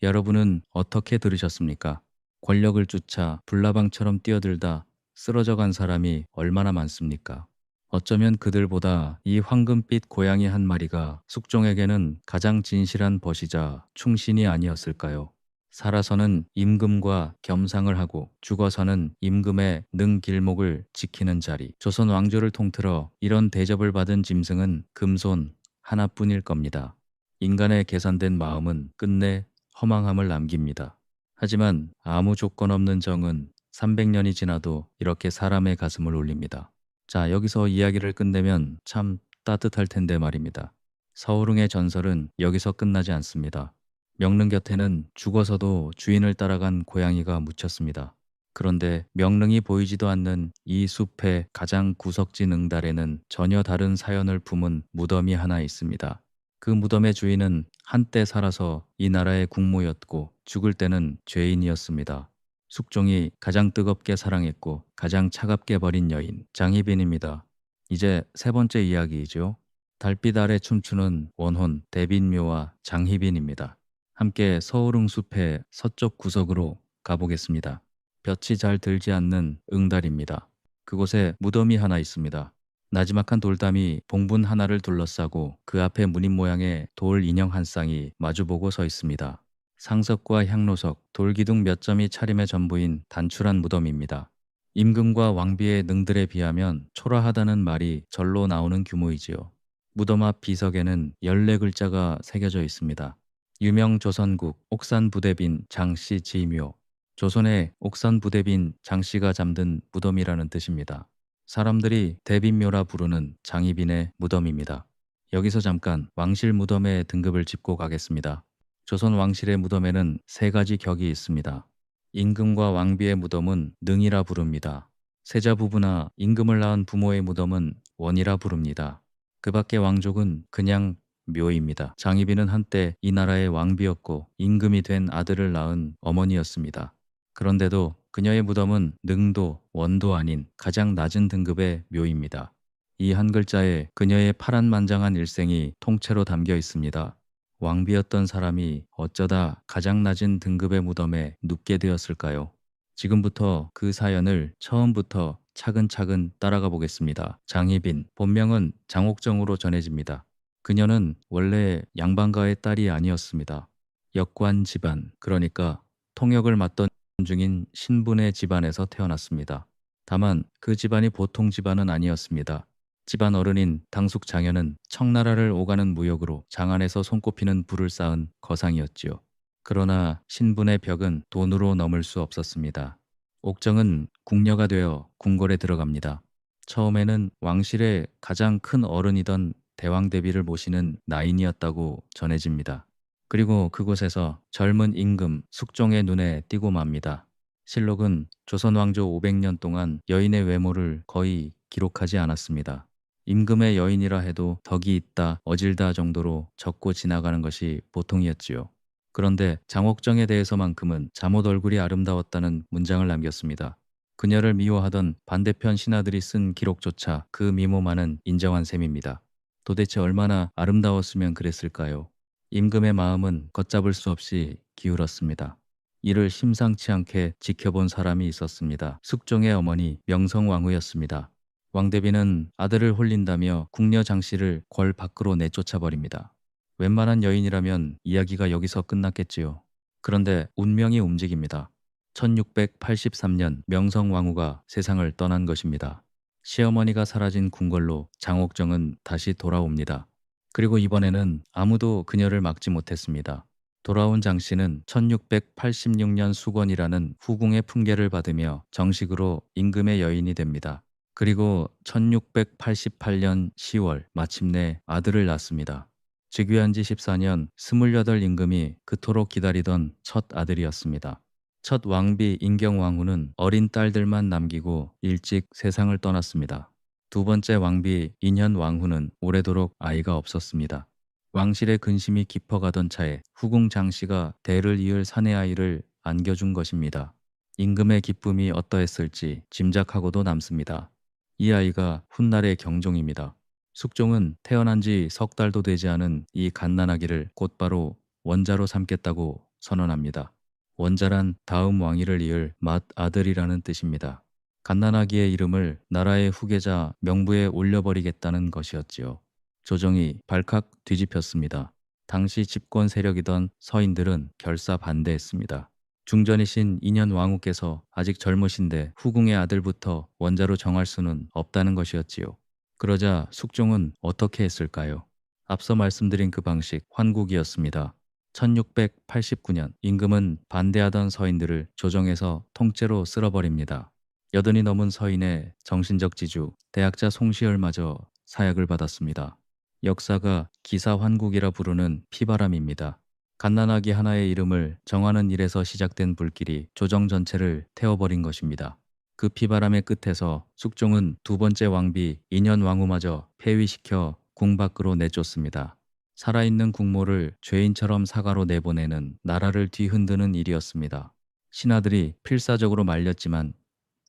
Speaker 5: 여러분은 어떻게 들으셨습니까? 권력을 쫓아 불나방처럼 뛰어들다 쓰러져간 사람이 얼마나 많습니까? 어쩌면 그들보다 이 황금빛 고양이 한 마리가 숙종에게는 가장 진실한 벗이자 충신이 아니었을까요? 살아서는 임금과 겸상을 하고 죽어서는 임금의 능 길목을 지키는 자리. 조선 왕조를 통틀어 이런 대접을 받은 짐승은 금손 하나뿐일 겁니다. 인간의 계산된 마음은 끝내 허망함을 남깁니다. 하지만 아무 조건 없는 정은 300년이 지나도 이렇게 사람의 가슴을 울립니다. 자, 여기서 이야기를 끝내면 참 따뜻할 텐데 말입니다. 서울흥의 전설은 여기서 끝나지 않습니다. 명릉 곁에는 죽어서도 주인을 따라간 고양이가 묻혔습니다. 그런데 명릉이 보이지도 않는 이 숲의 가장 구석진 응달에는 전혀 다른 사연을 품은 무덤이 하나 있습니다. 그 무덤의 주인은 한때 살아서 이 나라의 국모였고 죽을 때는 죄인이었습니다. 숙종이 가장 뜨겁게 사랑했고 가장 차갑게 버린 여인 장희빈입니다. 이제 세 번째 이야기이죠. 달빛 아래 춤추는 원혼 대빈묘와 장희빈입니다. 함께 서울흥 숲의 서쪽 구석으로 가보겠습니다. 볕이 잘 들지 않는 응달입니다. 그곳에 무덤이 하나 있습니다. 나지막한 돌담이 봉분 하나를 둘러싸고 그 앞에 무늬 모양의 돌 인형 한 쌍이 마주보고 서 있습니다. 상석과 향로석, 돌기둥 몇 점이 차림의 전부인 단출한 무덤입니다. 임금과 왕비의 능들에 비하면 초라하다는 말이 절로 나오는 규모이지요. 무덤 앞 비석에는 14글자가 새겨져 있습니다. 유명 조선국 옥산부대빈 장씨 지묘. 조선의 옥산부대빈 장씨가 잠든 무덤이라는 뜻입니다. 사람들이 대빈묘라 부르는 장희빈의 무덤입니다. 여기서 잠깐 왕실 무덤의 등급을 짚고 가겠습니다. 조선 왕실의 무덤에는 세 가지 격이 있습니다. 임금과 왕비의 무덤은 능이라 부릅니다. 세자 부부나 임금을 낳은 부모의 무덤은 원이라 부릅니다. 그 밖의 왕족은 그냥 묘입니다. 장희빈은 한때 이 나라의 왕비였고 임금이 된 아들을 낳은 어머니였습니다. 그런데도 그녀의 무덤은 능도 원도 아닌 가장 낮은 등급의 묘입니다. 이 한 글자에 그녀의 파란만장한 일생이 통째로 담겨 있습니다. 왕비였던 사람이 어쩌다 가장 낮은 등급의 무덤에 눕게 되었을까요? 지금부터 그 사연을 처음부터 차근차근 따라가 보겠습니다. 장희빈, 본명은 장옥정으로 전해집니다. 그녀는 원래 양반가의 딸이 아니었습니다. 역관 집안, 그러니까 통역을 맡던 중인 신분의 집안에서 태어났습니다. 다만 그 집안이 보통 집안은 아니었습니다. 집안 어른인 당숙 장현은 청나라를 오가는 무역으로 장안에서 손꼽히는 부를 쌓은 거상이었지요. 그러나 신분의 벽은 돈으로 넘을 수 없었습니다. 옥정은 궁녀가 되어 궁궐에 들어갑니다. 처음에는 왕실의 가장 큰 어른이던 대왕 대비를 모시는 나인이었다고 전해집니다. 그리고 그곳에서 젊은 임금 숙종의 눈에 띄고 맙니다. 실록은 조선 왕조 500년 동안 여인의 외모를 거의 기록하지 않았습니다. 임금의 여인이라 해도 덕이 있다, 어질다 정도로 적고 지나가는 것이 보통이었지요. 그런데 장옥정에 대해서만큼은 잠옷 얼굴이 아름다웠다는 문장을 남겼습니다. 그녀를 미워하던 반대편 신하들이 쓴 기록조차 그 미모만은 인정한 셈입니다. 도대체 얼마나 아름다웠으면 그랬을까요? 임금의 마음은 걷잡을 수 없이 기울었습니다. 이를 심상치 않게 지켜본 사람이 있었습니다. 숙종의 어머니 명성왕후였습니다. 왕대비는 아들을 홀린다며 궁녀 장씨를 궐 밖으로 내쫓아버립니다. 웬만한 여인이라면 이야기가 여기서 끝났겠지요. 그런데 운명이 움직입니다. 1683년 명성왕후가 세상을 떠난 것입니다. 시어머니가 사라진 궁궐로 장옥정은 다시 돌아옵니다. 그리고 이번에는 아무도 그녀를 막지 못했습니다. 돌아온 장씨는 1686년 수건이라는 후궁의 풍계를 받으며 정식으로 임금의 여인이 됩니다. 그리고 1688년 10월 마침내 아들을 낳습니다. 즉위한 지 14년 28 임금이 그토록 기다리던 첫 아들이었습니다. 첫 왕비 인경왕후는 어린 딸들만 남기고 일찍 세상을 떠났습니다. 두 번째 왕비 인현왕후는 오래도록 아이가 없었습니다. 왕실의 근심이 깊어가던 차에 후궁 장씨가 대를 이을 사내 아이를 안겨준 것입니다. 임금의 기쁨이 어떠했을지 짐작하고도 남습니다. 이 아이가 훗날의 경종입니다. 숙종은 태어난 지 석 달도 되지 않은 이 갓난아기를 곧바로 원자로 삼겠다고 선언합니다. 원자란 다음 왕위를 이을 맏아들이라는 뜻입니다. 갓난아기의 이름을 나라의 후계자 명부에 올려버리겠다는 것이었지요. 조정이 발칵 뒤집혔습니다. 당시 집권 세력이던 서인들은 결사 반대했습니다. 중전이신 인현왕후께서 아직 젊으신데 후궁의 아들부터 원자로 정할 수는 없다는 것이었지요. 그러자 숙종은 어떻게 했을까요? 앞서 말씀드린 그 방식 환국이었습니다. 1689년 임금은 반대하던 서인들을 조정에서 통째로 쓸어버립니다. 80이 넘은 서인의 정신적 지주 대학자 송시열마저 사약을 받았습니다. 역사가 기사환국이라 부르는 피바람입니다. 갓난아기 하나의 이름을 정하는 일에서 시작된 불길이 조정 전체를 태워버린 것입니다. 그 피바람의 끝에서 숙종은 두 번째 왕비 인현왕후마저 폐위시켜 궁 밖으로 내쫓습니다. 살아있는 국모를 죄인처럼 사가로 내보내는 나라를 뒤흔드는 일이었습니다. 신하들이 필사적으로 말렸지만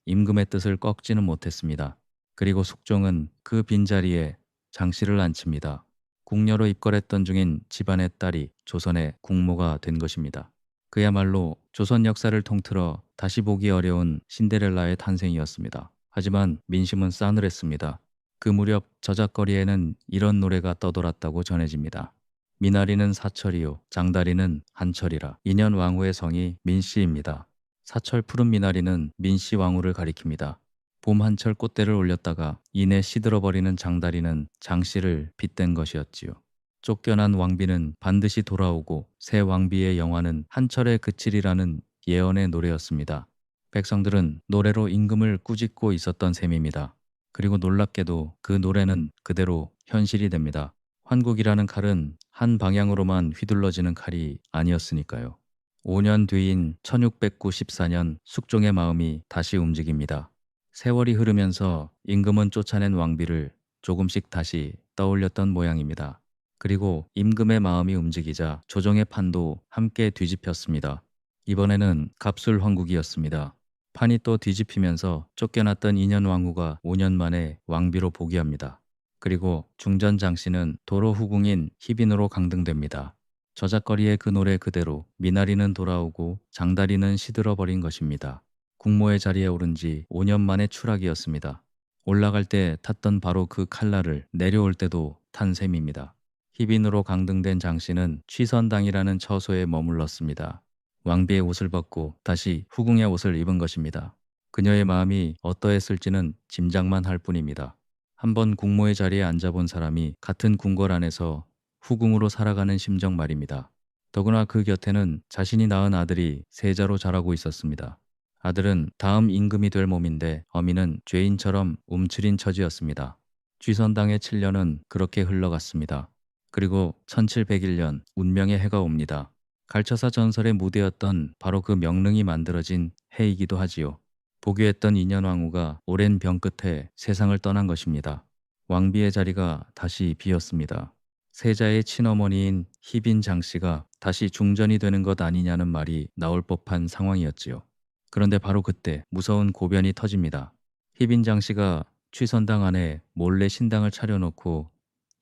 Speaker 5: 임금의 뜻을 꺾지는 못했습니다. 그리고 숙종은 그 빈자리에 장씨를 앉힙니다. 궁녀로 입궐했던 중인 집안의 딸이 조선의 국모가 된 것입니다. 그야말로 조선 역사를 통틀어 다시 보기 어려운 신데렐라의 탄생이었습니다. 하지만 민심은 싸늘했습니다. 그 무렵 저작거리에는 이런 노래가 떠돌았다고 전해집니다. 미나리는 사철이요 장다리는 한철이라. 인현왕후의 성이 민씨입니다. 사철 푸른 미나리는 민씨 왕후를 가리킵니다. 봄 한철 꽃대를 올렸다가 이내 시들어버리는 장다리는 장씨를 빗댄 것이었지요. 쫓겨난 왕비는 반드시 돌아오고 새 왕비의 영화는 한철에 그치리라는 예언의 노래였습니다. 백성들은 노래로 임금을 꾸짖고 있었던 셈입니다. 그리고 놀랍게도 그 노래는 그대로 현실이 됩니다. 환국이라는 칼은 한 방향으로만 휘둘러지는 칼이 아니었으니까요. 5년 뒤인 1694년 숙종의 마음이 다시 움직입니다. 세월이 흐르면서 임금은 쫓아낸 왕비를 조금씩 다시 떠올렸던 모양입니다. 그리고 임금의 마음이 움직이자 조정의 판도 함께 뒤집혔습니다. 이번에는 갑술황국이었습니다. 판이 또 뒤집히면서 쫓겨났던 인현왕후가 5년 만에 왕비로 복위합니다. 그리고 중전 장씨는 도로 후궁인 희빈으로 강등됩니다. 저작거리의 그 노래 그대로 미나리는 돌아오고 장다리는 시들어버린 것입니다. 국모의 자리에 오른 지 5년 만의 추락이었습니다. 올라갈 때 탔던 바로 그 칼날을 내려올 때도 탄 셈입니다. 희빈으로 강등된 장씨는 취선당이라는 처소에 머물렀습니다. 왕비의 옷을 벗고 다시 후궁의 옷을 입은 것입니다. 그녀의 마음이 어떠했을지는 짐작만 할 뿐입니다. 한번 국모의 자리에 앉아본 사람이 같은 궁궐 안에서 후궁으로 살아가는 심정 말입니다. 더구나 그 곁에는 자신이 낳은 아들이 세자로 자라고 있었습니다. 아들은 다음 임금이 될 몸인데 어미는 죄인처럼 움츠린 처지였습니다. 쥐선당의 7년은 그렇게 흘러갔습니다. 그리고 1701년 운명의 해가 옵니다. 갈처사 전설의 무대였던 바로 그 명릉이 만들어진 해이기도 하지요. 보교했던 인현왕후가 오랜 병 끝에 세상을 떠난 것입니다. 왕비의 자리가 다시 비었습니다. 세자의 친어머니인 희빈 장씨가 다시 중전이 되는 것 아니냐는 말이 나올 법한 상황이었지요. 그런데 바로 그때 무서운 고변이 터집니다. 희빈 장씨가 취선당 안에 몰래 신당을 차려놓고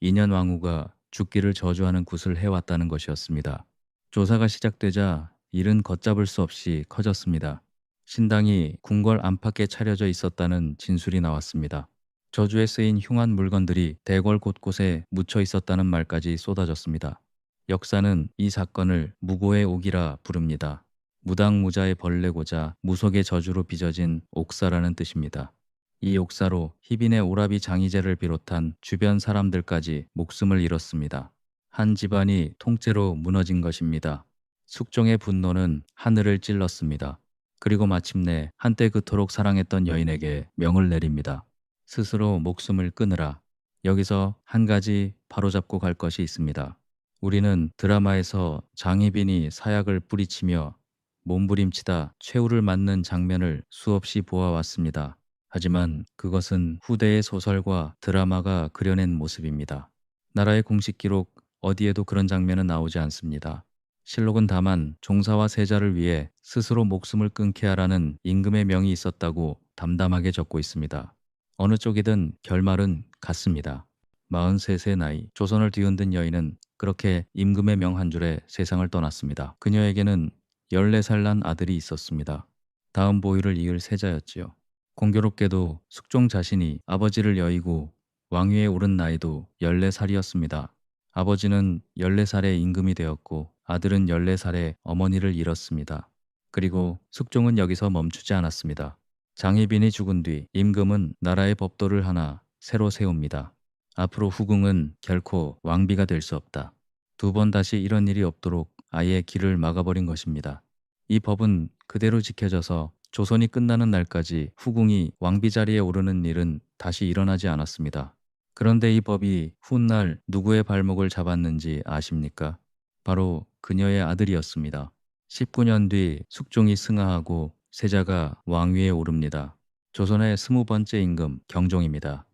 Speaker 5: 인현왕후가 죽기를 저주하는 굿을 해왔다는 것이었습니다. 조사가 시작되자 일은 걷잡을 수 없이 커졌습니다. 신당이 궁궐 안팎에 차려져 있었다는 진술이 나왔습니다. 저주에 쓰인 흉한 물건들이 대궐 곳곳에 묻혀 있었다는 말까지 쏟아졌습니다. 역사는 이 사건을 무고의 옥이라 부릅니다. 무당무자의 벌레고자 무속의 저주로 빚어진 옥사라는 뜻입니다. 이 옥사로 희빈의 오라비 장희재를 비롯한 주변 사람들까지 목숨을 잃었습니다. 한 집안이 통째로 무너진 것입니다. 숙종의 분노는 하늘을 찔렀습니다. 그리고 마침내 한때 그토록 사랑했던 여인에게 명을 내립니다. 스스로 목숨을 끊으라. 여기서 한 가지 바로잡고 갈 것이 있습니다. 우리는 드라마에서 장희빈이 사약을 뿌리치며 몸부림치다 최후를 맞는 장면을 수없이 보아왔습니다. 하지만 그것은 후대의 소설과 드라마가 그려낸 모습입니다. 나라의 공식 기록 어디에도 그런 장면은 나오지 않습니다. 실록은 다만 종사와 세자를 위해 스스로 목숨을 끊게 하라는 임금의 명이 있었다고 담담하게 적고 있습니다. 어느 쪽이든 결말은 같습니다. 43세 나이 조선을 뒤흔든 여인은 그렇게 임금의 명 한 줄에 세상을 떠났습니다. 그녀에게는 14살 난 아들이 있었습니다. 다음 보위를 이을 세자였지요. 공교롭게도 숙종 자신이 아버지를 여의고 왕위에 오른 나이도 14살이었습니다. 아버지는 14살에 임금이 되었고 아들은 14살에 어머니를 잃었습니다. 그리고 숙종은 여기서 멈추지 않았습니다. 장희빈이 죽은 뒤 임금은 나라의 법도를 하나 새로 세웁니다. 앞으로 후궁은 결코 왕비가 될 수 없다. 2번 다시 이런 일이 없도록 아예 길을 막아버린 것입니다. 이 법은 그대로 지켜져서 조선이 끝나는 날까지 후궁이 왕비 자리에 오르는 일은 다시 일어나지 않았습니다. 그런데 이 법이 훗날 누구의 발목을 잡았는지 아십니까? 바로 그녀의 아들이었습니다. 19년 뒤 숙종이 승하하고 세자가 왕위에 오릅니다. 조선의 20번째 임금 경종입니다.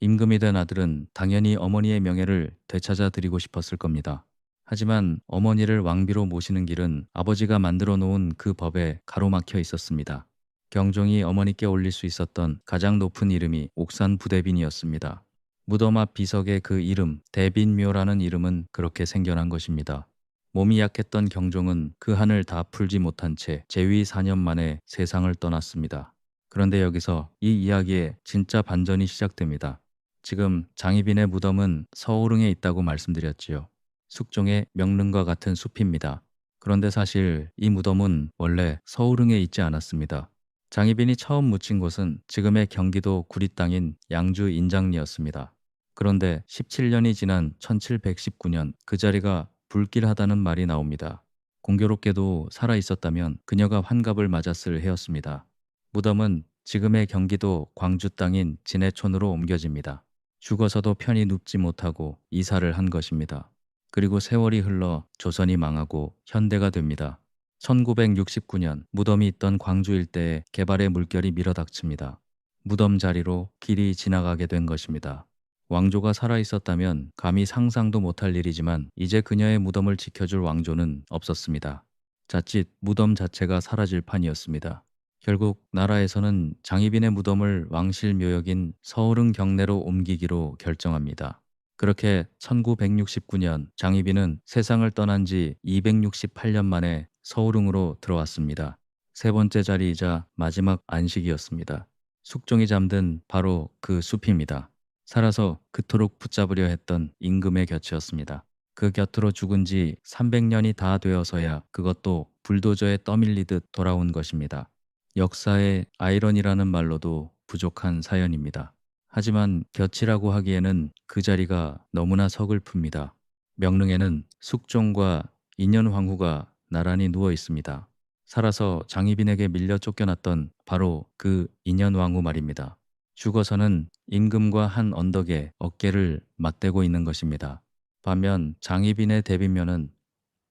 Speaker 5: 임금이 된 아들은 당연히 어머니의 명예를 되찾아 드리고 싶었을 겁니다. 하지만 어머니를 왕비로 모시는 길은 아버지가 만들어 놓은 그 법에 가로막혀 있었습니다. 경종이 어머니께 올릴 수 있었던 가장 높은 이름이 옥산 부대빈이었습니다. 무덤 앞 비석의 그 이름, 대빈묘라는 이름은 그렇게 생겨난 것입니다. 몸이 약했던 경종은 그 한을 다 풀지 못한 채 재위 4년 만에 세상을 떠났습니다. 그런데 여기서 이 이야기의 진짜 반전이 시작됩니다. 지금 장희빈의 무덤은 서울흥에 있다고 말씀드렸지요. 숙종의 명릉과 같은 숲입니다. 그런데 사실 이 무덤은 원래 서울흥에 있지 않았습니다. 장희빈이 처음 묻힌 곳은 지금의 경기도 구리 땅인 양주 인장리였습니다. 그런데 17년이 지난 1719년 그 자리가 불길하다는 말이 나옵니다. 공교롭게도 살아있었다면 그녀가 환갑을 맞았을 해였습니다. 무덤은 지금의 경기도 광주 땅인 진해촌으로 옮겨집니다. 죽어서도 편히 눕지 못하고 이사를 한 것입니다. 그리고 세월이 흘러 조선이 망하고 현대가 됩니다. 1969년 무덤이 있던 광주 일대에 개발의 물결이 밀어닥칩니다. 무덤 자리로 길이 지나가게 된 것입니다. 왕조가 살아있었다면 감히 상상도 못할 일이지만 이제 그녀의 무덤을 지켜줄 왕조는 없었습니다. 자칫 무덤 자체가 사라질 판이었습니다. 결국 나라에서는 장희빈의 무덤을 왕실 묘역인 서울흥 경내로 옮기기로 결정합니다. 그렇게 1969년 장희빈은 세상을 떠난 지 268년 만에 서울흥으로 들어왔습니다. 세 번째 자리이자 마지막 안식이었습니다. 숙종이 잠든 바로 그 숲입니다. 살아서 그토록 붙잡으려 했던 임금의 곁이었습니다. 그 곁으로 죽은 지 300년이 다 되어서야 그것도 불도저에 떠밀리듯 돌아온 것입니다. 역사의 아이러니라는 말로도 부족한 사연입니다. 하지만 곁이라고 하기에는 그 자리가 너무나 서글픕니다. 명릉에는 숙종과 인현황후가 나란히 누워 있습니다. 살아서 장희빈에게 밀려 쫓겨났던 바로 그 인현왕후 말입니다. 죽어서는 임금과 한 언덕에 어깨를 맞대고 있는 것입니다. 반면 장희빈의 대비면은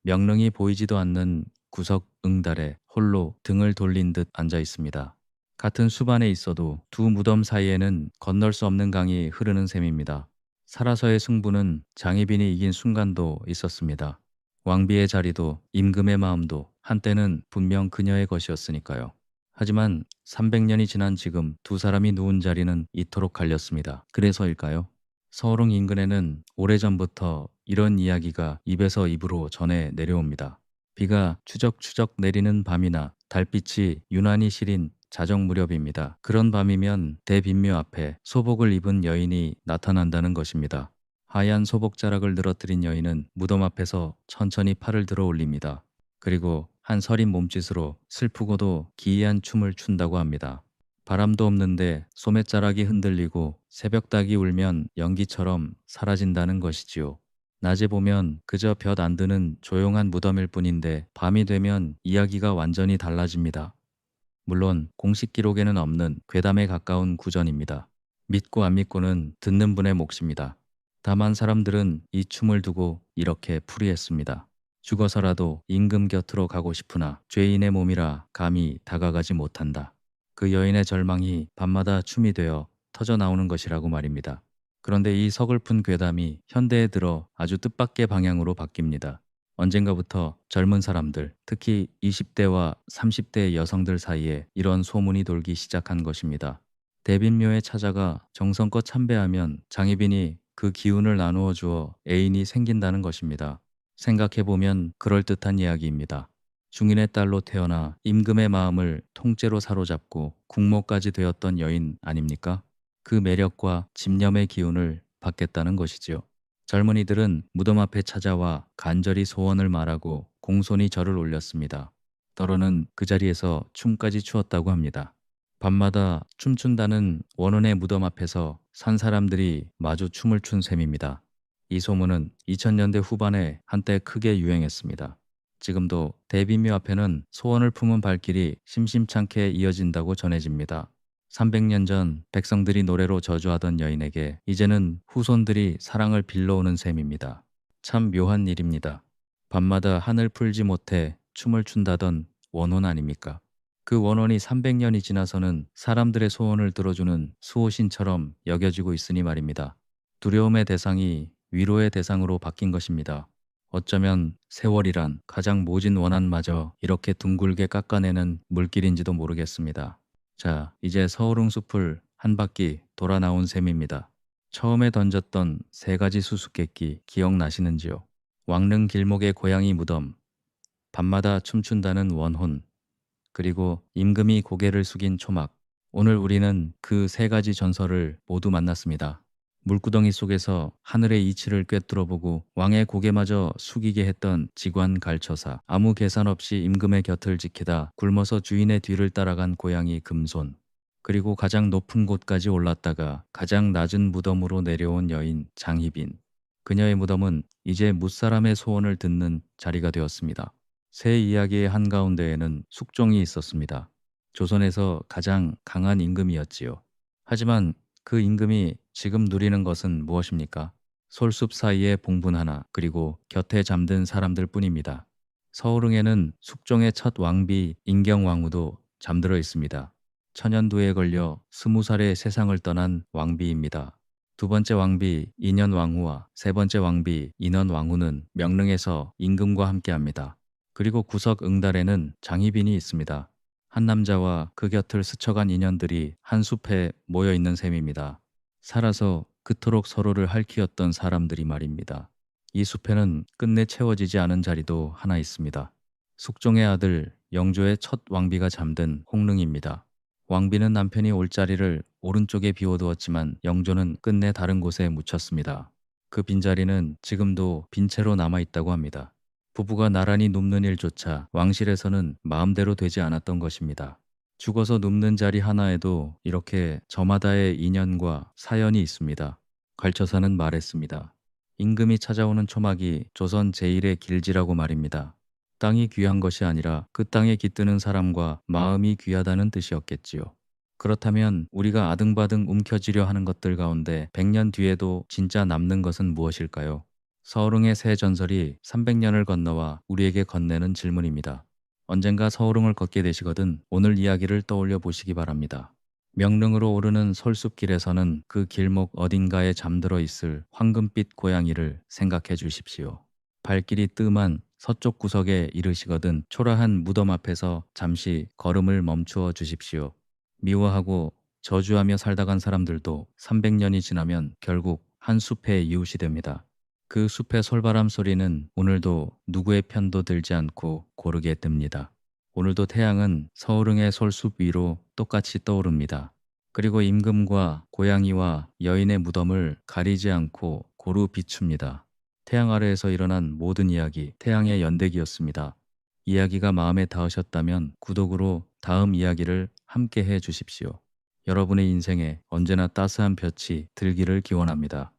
Speaker 5: 명릉이 보이지도 않는 구석 응달에 홀로 등을 돌린 듯 앉아 있습니다. 같은 수반에 있어도 두 무덤 사이에는 건널 수 없는 강이 흐르는 셈입니다. 살아서의 승부는 장희빈이 이긴 순간도 있었습니다. 왕비의 자리도 임금의 마음도 한때는 분명 그녀의 것이었으니까요. 하지만 300년이 지난 지금 두 사람이 누운 자리는 이토록 갈렸습니다. 그래서일까요? 서울흥 인근에는 오래전부터 이런 이야기가 입에서 입으로 전해 내려옵니다. 비가 추적추적 내리는 밤이나 달빛이 유난히 시린 자정 무렵입니다. 그런 밤이면 대빈묘 앞에 소복을 입은 여인이 나타난다는 것입니다. 하얀 소복자락을 늘어뜨린 여인은 무덤 앞에서 천천히 팔을 들어 올립니다. 그리고 한 서린 몸짓으로 슬프고도 기이한 춤을 춘다고 합니다. 바람도 없는데 소매자락이 흔들리고 새벽닭이 울면 연기처럼 사라진다는 것이지요. 낮에 보면 그저 볕 안 드는 조용한 무덤일 뿐인데 밤이 되면 이야기가 완전히 달라집니다. 물론 공식 기록에는 없는 괴담에 가까운 구전입니다. 믿고 안 믿고는 듣는 분의 몫입니다. 다만 사람들은 이 춤을 두고 이렇게 풀이했습니다. 죽어서라도 임금 곁으로 가고 싶으나 죄인의 몸이라 감히 다가가지 못한다. 그 여인의 절망이 밤마다 춤이 되어 터져 나오는 것이라고 말입니다. 그런데 이 서글픈 괴담이 현대에 들어 아주 뜻밖의 방향으로 바뀝니다. 언젠가부터 젊은 사람들, 특히 20대와 30대 여성들 사이에 이런 소문이 돌기 시작한 것입니다. 대빈묘에 찾아가 정성껏 참배하면 장희빈이 그 기운을 나누어 주어 애인이 생긴다는 것입니다. 생각해보면 그럴듯한 이야기입니다. 중인의 딸로 태어나 임금의 마음을 통째로 사로잡고 국모까지 되었던 여인 아닙니까? 그 매력과 집념의 기운을 받겠다는 것이지요. 젊은이들은 무덤 앞에 찾아와 간절히 소원을 말하고 공손히 절을 올렸습니다. 더러는 그 자리에서 춤까지 추었다고 합니다. 밤마다 춤춘다는 원혼의 무덤 앞에서 산 사람들이 마주 춤을 춘 셈입니다. 이 소문은 2000년대 후반에 한때 크게 유행했습니다. 지금도 대비묘 앞에는 소원을 품은 발길이 심심찮게 이어진다고 전해집니다. 300년 전 백성들이 노래로 저주하던 여인에게 이제는 후손들이 사랑을 빌러오는 셈입니다. 참 묘한 일입니다. 밤마다 하늘 풀지 못해 춤을 춘다던 원혼 아닙니까? 그 원혼이 300년이 지나서는 사람들의 소원을 들어주는 수호신처럼 여겨지고 있으니 말입니다. 두려움의 대상이 위로의 대상으로 바뀐 것입니다. 어쩌면 세월이란 가장 모진 원한마저 이렇게 둥글게 깎아내는 물길인지도 모르겠습니다. 자, 이제 서울흥 숲을 한 바퀴 돌아 나온 셈입니다. 처음에 던졌던 세 가지 수수께끼 기억나시는지요? 왕릉 길목의 고양이 무덤, 밤마다 춤춘다는 원혼, 그리고 임금이 고개를 숙인 초막. 오늘 우리는 그 세 가지 전설을 모두 만났습니다. 물구덩이 속에서 하늘의 이치를 꿰뚫어보고 왕의 고개마저 숙이게 했던 지관 갈처사, 아무 계산 없이 임금의 곁을 지키다 굶어서 주인의 뒤를 따라간 고양이 금손, 그리고 가장 높은 곳까지 올랐다가 가장 낮은 무덤으로 내려온 여인 장희빈. 그녀의 무덤은 이제 무사람의 소원을 듣는 자리가 되었습니다. 새 이야기의 한가운데에는 숙종이 있었습니다. 조선에서 가장 강한 임금이었지요. 하지만 그 임금이 지금 누리는 것은 무엇입니까? 솔숲 사이의 봉분 하나, 그리고 곁에 잠든 사람들 뿐입니다. 서울흥에는 숙종의 첫 왕비 인경왕후도 잠들어 있습니다. 천연두에 걸려 20살에 세상을 떠난 왕비입니다. 두 번째 왕비 인현왕후와 세 번째 왕비 인원왕후는 명릉에서 임금과 함께합니다. 그리고 구석 응달에는 장희빈이 있습니다. 한 남자와 그 곁을 스쳐간 인연들이 한 숲에 모여 있는 셈입니다. 살아서 그토록 서로를 할퀴었던 사람들이 말입니다. 이 숲에는 끝내 채워지지 않은 자리도 하나 있습니다. 숙종의 아들 영조의 첫 왕비가 잠든 홍릉입니다. 왕비는 남편이 올 자리를 오른쪽에 비워두었지만 영조는 끝내 다른 곳에 묻혔습니다. 그 빈자리는 지금도 빈 채로 남아있다고 합니다. 부부가 나란히 눕는 일조차 왕실에서는 마음대로 되지 않았던 것입니다. 죽어서 눕는 자리 하나에도 이렇게 저마다의 인연과 사연이 있습니다. 갈처사는 말했습니다. 임금이 찾아오는 초막이 조선 제1의 길지라고 말입니다. 땅이 귀한 것이 아니라 그 땅에 깃드는 사람과 마음이 귀하다는 뜻이었겠지요. 그렇다면 우리가 아등바등 움켜쥐려 하는 것들 가운데 100년 뒤에도 진짜 남는 것은 무엇일까요? 서울흥의 새 전설이 300년을 건너와 우리에게 건네는 질문입니다. 언젠가 서울흥을 걷게 되시거든 오늘 이야기를 떠올려 보시기 바랍니다. 명릉으로 오르는 솔숲길에서는 그 길목 어딘가에 잠들어 있을 황금빛 고양이를 생각해 주십시오. 발길이 뜸한 서쪽 구석에 이르시거든 초라한 무덤 앞에서 잠시 걸음을 멈추어 주십시오. 미워하고 저주하며 살다 간 사람들도 300년이 지나면 결국 한 숲의 이웃이 됩니다. 그 숲의 솔바람 소리는 오늘도 누구의 편도 들지 않고 고르게 뜹니다. 오늘도 태양은 서울흥의 솔숲 위로 똑같이 떠오릅니다. 그리고 임금과 고양이와 여인의 무덤을 가리지 않고 고루 비춥니다. 태양 아래에서 일어난 모든 이야기, 태양의 연대기였습니다. 이야기가 마음에 닿으셨다면 구독으로 다음 이야기를 함께 해 주십시오. 여러분의 인생에 언제나 따스한 볕이 들기를 기원합니다.